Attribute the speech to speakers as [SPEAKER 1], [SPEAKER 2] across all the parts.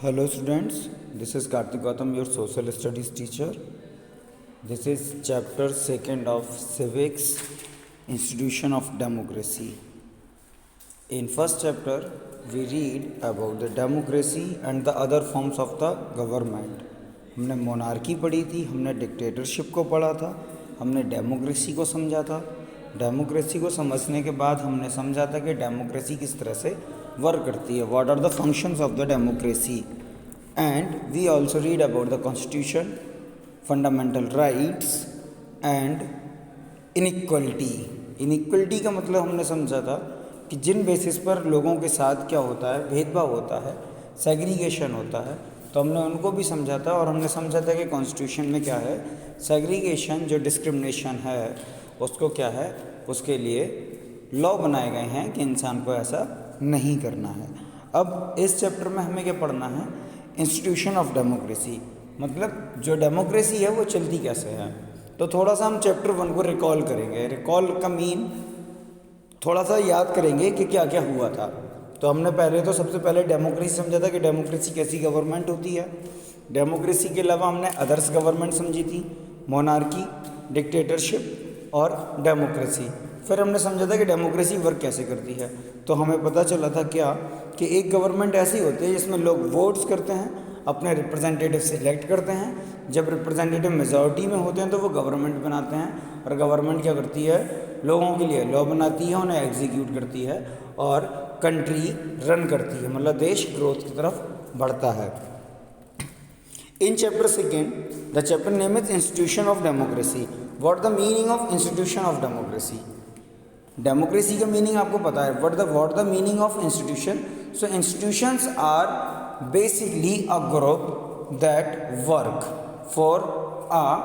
[SPEAKER 1] Hello students, this is Karthik Gautam, your social studies teacher. This is chapter 2nd of Civics, Institution of Democracy. In first chapter, we read about the democracy and the other forms of the government. हमने monarchy पढ़ी थी, हमने dictatorship को पढ़ा था, हमने democracy को समझा था। डेमोक्रेसी को समझने के बाद हमने समझा था कि डेमोक्रेसी किस तरह से वर्क करती है, what are the functions of the democracy, and we also read about the constitution, fundamental rights and inequality. Inequality का मतलब हमने समझा था कि जिन बेसिस पर लोगों के साथ क्या होता है, भेदभाव होता है, सेग्रीगेशन होता है, तो हमने उनको भी समझा था। और हमने समझा था कि कॉन्स्टिट्यूशन में क्या है, सेग्रीगेशन जो डिस्क्रिमिनेशन है उसको क्या है, उसके लिए लॉ बनाए गए हैं कि इंसान को ऐसा नहीं करना है। अब इस चैप्टर में हमें क्या पढ़ना है, इंस्टीट्यूशन ऑफ डेमोक्रेसी, मतलब जो डेमोक्रेसी है वो चलती कैसे है। तो थोड़ा सा हम चैप्टर 1 को रिकॉल करेंगे। रिकॉल का मीन थोड़ा सा याद करेंगे कि क्या क्या हुआ था। तो हमने पहले तो सबसे पहले डेमोक्रेसी समझा था कि डेमोक्रेसी कैसी गवर्नमेंट होती है। डेमोक्रेसी के अलावा हमने अदर्स गवर्नमेंट समझी थी, मोनार्की, डिक्टेटरशिप और डेमोक्रेसी। फिर हमने समझा था कि डेमोक्रेसी वर्क कैसे करती है। तो हमें पता चला था क्या कि एक गवर्नमेंट ऐसी होती है जिसमें लोग वोट्स करते हैं, अपने रिप्रेजेंटेटिव सिलेक्ट करते हैं। जब रिप्रेजेंटेटिव मेजॉरिटी में होते हैं तो वो गवर्नमेंट बनाते हैं, और गवर्नमेंट क्या करती है, लोगों के लिए लॉ बनाती है, उन्हें एग्जीक्यूट करती है और कंट्री रन करती है, मतलब देश ग्रोथ की तरफ बढ़ता है। In chapter 2 the chapter name is institution of democracy. What the meaning of institution of democracy. Democracy का मीनिंग आपको पता है, what the meaning of institution. So institutions are basically a group that work for a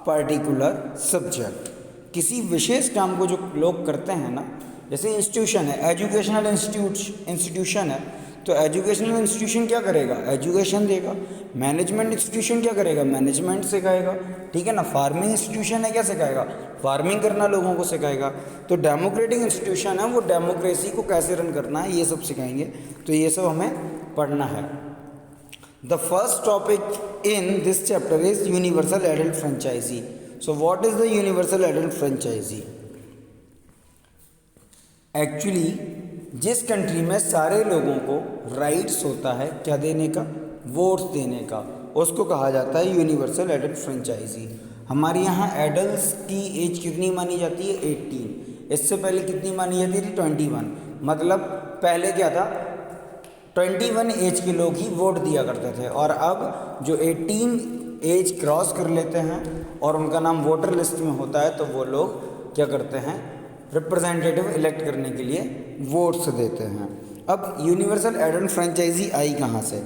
[SPEAKER 1] particular subject. किसी विशेष काम को जो लोग करते हैं ना, जैसे इंस्टीट्यूशन है, एजुकेशनल इंस्टीट्यूशन है, तो एजुकेशनल इंस्टीट्यूशन क्या करेगा, एजुकेशन देगा। मैनेजमेंट इंस्टीट्यूशन क्या करेगा, मैनेजमेंट सिखाएगा, ठीक है ना। फार्मिंग इंस्टीट्यूशन है, क्या सिखाएगा, फार्मिंग करना लोगों को सिखाएगा। तो डेमोक्रेटिक इंस्टीट्यूशन है, वो डेमोक्रेसी को कैसे रन करना है ये सब सिखाएंगे। तो ये सब हमें पढ़ना है। The first topic in this chapter is universal adult franchise. So what is the universal adult franchise. Actually जिस कंट्री में सारे लोगों को राइट्स होता है क्या देने का, वोट्स देने का, उसको कहा जाता है यूनिवर्सल एडल्ट फ्रेंचाइजी। हमारे यहाँ एडल्ट्स की एज कितनी मानी जाती है, 18। इससे पहले कितनी मानी जाती थी, 21। मतलब पहले क्या था, 21 एज के लोग ही वोट दिया करते थे, और अब जो 18 एज क्रॉस कर लेते हैं और उनका नाम वोटर लिस्ट में होता है, तो वो लोग क्या करते हैं, रिप्रेजेंटेटिव इलेक्ट करने के लिए वोट्स देते हैं। अब यूनिवर्सल एडल्ट फ्रेंचाइजी आई कहाँ से।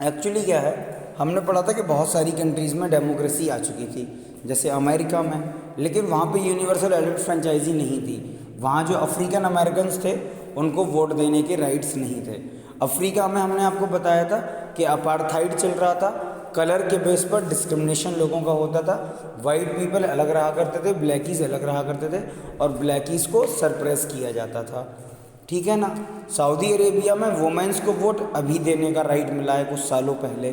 [SPEAKER 1] एक्चुअली क्या है, हमने पढ़ा था कि बहुत सारी कंट्रीज़ में डेमोक्रेसी आ चुकी थी, जैसे अमेरिका में, लेकिन वहाँ पे यूनिवर्सल एडल्ट फ्रेंचाइजी नहीं थी। वहाँ जो अफ्रीकन अमेरिकन्स थे उनको वोट देने के राइट्स नहीं थे। अफ्रीका में हमने आपको बताया था कि अपार्थाइड चल रहा था, कलर के बेस पर डिस्क्रिमिनेशन लोगों का होता था। वाइट पीपल अलग रहा करते थे, ब्लैकीज़ अलग रहा करते थे, और ब्लैकीज़ को सरप्रेस किया जाता था, ठीक है ना। सऊदी अरेबिया में वुमेन्स को वोट अभी देने का राइट मिला है कुछ सालों पहले।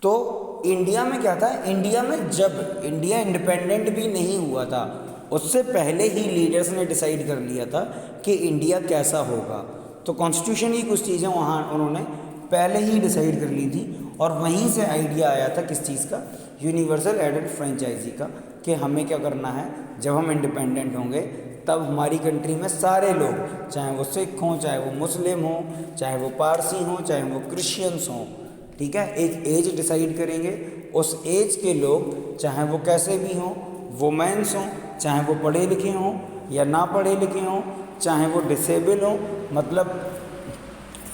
[SPEAKER 1] तो इंडिया में क्या था, इंडिया में जब इंडिया इंडिपेंडेंट भी नहीं हुआ था, उससे पहले ही लीडर्स ने डिसाइड कर लिया था कि इंडिया कैसा होगा। तो कॉन्स्टिट्यूशन की कुछ चीज़ें वहाँ उन्होंने पहले ही डिसाइड कर ली थी, और वहीं से आइडिया आया था किस चीज़ का, यूनिवर्सल एडल्ट फ्रेंचाइजी का, कि हमें क्या करना है, जब हम इंडिपेंडेंट होंगे तब हमारी कंट्री में सारे लोग, चाहे वो सिख हों, चाहे वो मुस्लिम हों, चाहे वो पारसी हों, चाहे वो क्रिश्चियंस हों, ठीक है, एक एज डिसाइड करेंगे। उस एज के लोग चाहे वो कैसे भी हों, वुमेन्स हों, चाहे वो पढ़े लिखे हों या ना पढ़े लिखे हों, चाहे वो डिसेबल हों, मतलब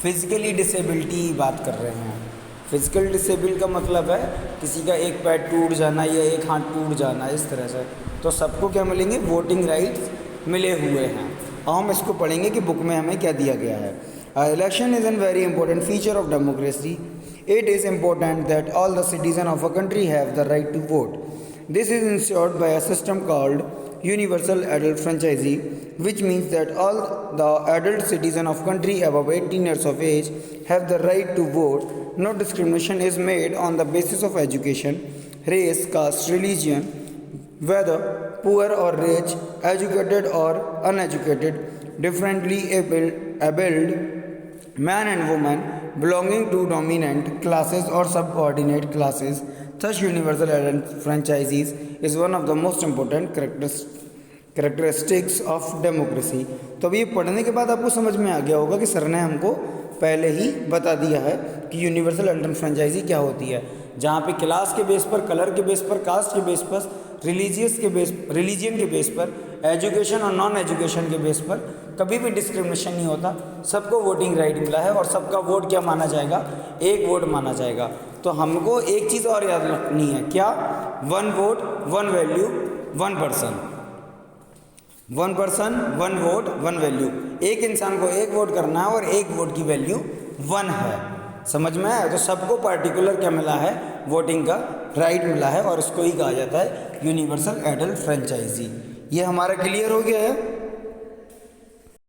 [SPEAKER 1] फिजिकली डिसेबिलिटी बात कर रहे हैं। फिजिकल डिसेबल का मतलब है किसी का एक पैर टूट जाना या एक हाथ टूट जाना, इस तरह से। तो सबको क्या मिलेंगे, वोटिंग राइट्स मिले हुए हैं। और हम इसको पढ़ेंगे कि बुक में हमें क्या दिया गया है। Election is an very important feature of democracy. It is important that all the citizen of a country have the right to vote. This is ensured by a system called universal adult franchisee, which means that all the adult citizens of country above 18 years of age have the right to vote. No discrimination is made on the basis of education, race, caste, religion, whether poor or rich, educated or uneducated, differently abled, man and woman, belonging to dominant classes or subordinate classes. Thus, universal adult franchises is one of the most important characteristics of democracy. तो अभी ये पढ़ने के बाद आपको समझ में आ गया होगा कि सर ने हमको पहले ही बता दिया है कि यूनिवर्सल एडल्ट फ्रेंचाइजी क्या होती है, जहाँ पे क्लास के बेस पर, कलर के बेस पर, कास्ट के बेस पर, रिलीजियन के बेस पर, एजुकेशन और नॉन एजुकेशन के बेस पर कभी भी डिस्क्रिमिनेशन नहीं होता। सबको वोटिंग राइट मिला है और सबका वोट क्या माना जाएगा, एक वोट माना जाएगा। तो हमको एक चीज़ और याद रखनी है, क्या? One vote one value one person, one person one vote one value. एक इंसान को एक वोट करना है और एक वोट की वैल्यू वन है। समझ में आया? तो सबको पार्टिकुलर क्या मिला है, वोटिंग का राइट मिला है और इसको ही कहा जाता है यूनिवर्सल एडल्ट फ्रेंचाइजी। ये हमारा क्लियर हो गया है।